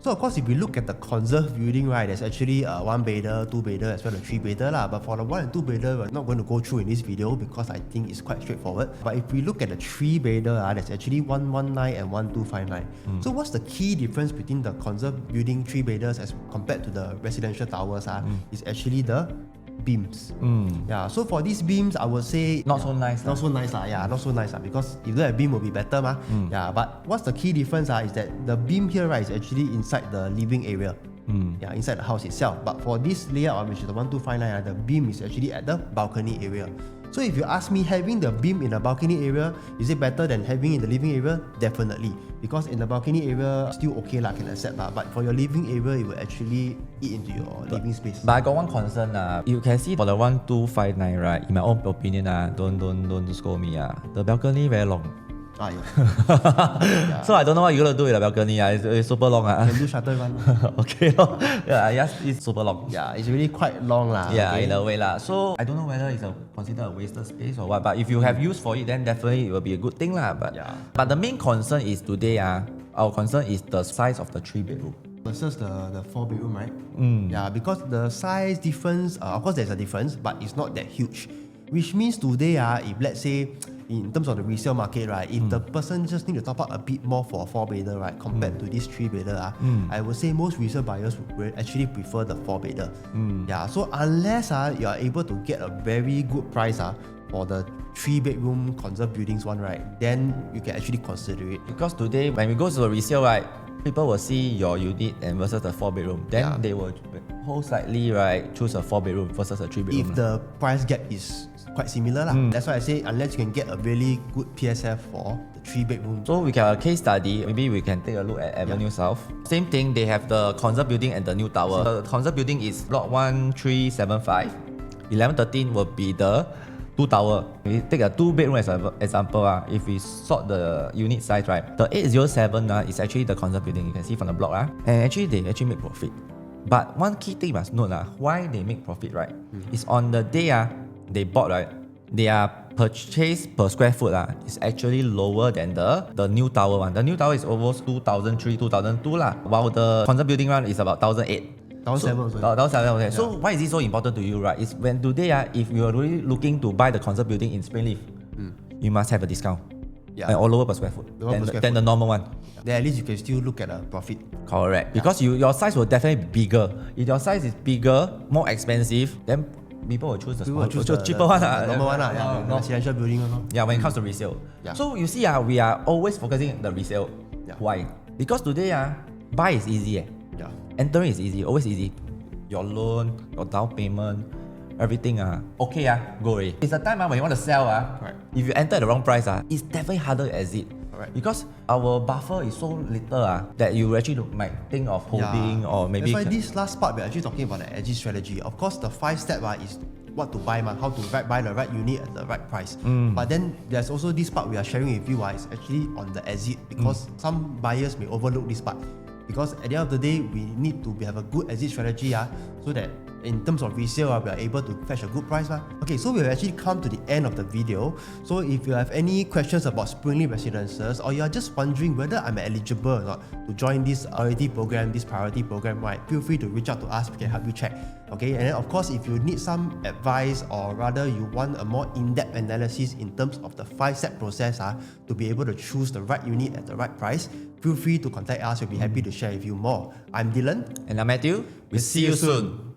So of course, if we look at the Conserve building, right, there's actually 1 bedder, 2 bedder, as well as 3 bedder lah. But for the 1 and 2 bedder, we're not going to go through in this video because I think it's quite straightforward. But if we look at the 3 bedder, there's actually 119 and 1259. So what's the key difference between the Conserve building 3 bedders as compared to the residential towers? Is actually the beams. Yeah, so for these beams, I would say not so nice. Not so nice lah. Yeah, not so nice lah. Because if you don't have beam, will be better mah. Yeah, but what's the key difference is that the beam here, right, is actually inside the living area. Yeah, inside the house itself. But for this layout, which is the 1259, the beam is actually at the balcony area. So if you ask me, having the beam in the balcony area, is it better than having in the living area? Definitely. Because in the balcony area, still okay lah, can accept lah. But for your living area, it will actually eat into your living space. But I got one concern. You can see for the 1259, right? In my own opinion, don't scold me. The balcony very long. Yeah. So I don't know what you're gonna do with the balcony. It's super long. Can do shutter run. Okay. Yeah, yes, it's super long. Yeah, it's really quite long lah. Yeah, okay? in a way lah. So I don't know whether it's considered a wasted space or what. But if you have use for it, then definitely it will be a good thing lah. But the main concern is today. Our concern is the size of the 3 bedroom versus the 4 bedroom, right? Yeah, because the size difference, of course there's a difference, but it's not that huge. Which means today, if let's say in terms of the resale market, right, if the person just need to top up a bit more for a 4 bedder, right, compared to this 3 bedder, I would say most resale buyers would actually prefer the 4 bedder. Yeah, so unless you are able to get a very good price for the 3 bedroom Conserve buildings one, right, then you can actually consider it. Because today when we go to the resale, right, people will see your unit and versus the 4 bedroom. Then they will most likely, right, choose a 4 bedroom versus a 3 bedroom. If the price gap is quite similar lah. That's why I say unless you can get a really good PSF for the 3 bedroom. So we can have a case study. Maybe we can take a look at Avenue South. Same thing, they have the Conserve building and the new tower. The Conserve building is block 1375. 1113 will be the 2 tower. We take a 2 bedroom as an example. If we sort the unit size, right, the 807 is actually the Conserve building. You can see from the block. And actually they make profit. But one key thing you must note, why they make profit, right, is on the day they bought, right, their purchase per square foot is actually lower than the new tower one. The new tower is almost 2003, 2002 while the Conserve building one is about 1008. 1007. Okay. So why is it so important to you, right? Is when today, if you are really looking to buy the Conserve building in Springleaf, you must have a discount. Or lower per square foot than the normal one. Then at least you can still look at a profit. Correct. Because your size will definitely be bigger. If your size is bigger, more expensive, then people will choose the cheaper one. The normal one, residential building one. Yeah, when it comes to resale. So you see, we are always focusing on the resale. Why? Because today, buy is easy. Entering is easy, always easy. Your loan, your down payment, everything okay go away. It's the time when you want to sell if you enter the wrong price it's definitely harder to exit. Because our buffer is so little that you actually might think of holding or maybe. That's why this last part we're actually talking about the exit strategy. Of course, the 5 step is what to buy, how to buy the right unit at the right price. But then there's also this part we are sharing with you is actually on the exit, because some buyers may overlook this part. Because at the end of the day, we need to have a good exit strategy so that in terms of resale, we are able to fetch a good price. Okay, so we've actually come to the end of the video. So if you have any questions about Springleaf Residences, or you are just wondering whether I'm eligible or not to join this priority program, right, feel free to reach out to us. We can help you check. Okay, and then of course, if you need some advice, or rather you want a more in-depth analysis in terms of the 5-step process to be able to choose the right unit at the right price, feel free to contact us. We'll be happy to share with you more. I'm Dylan. And I'm Matthew. We'll see you soon.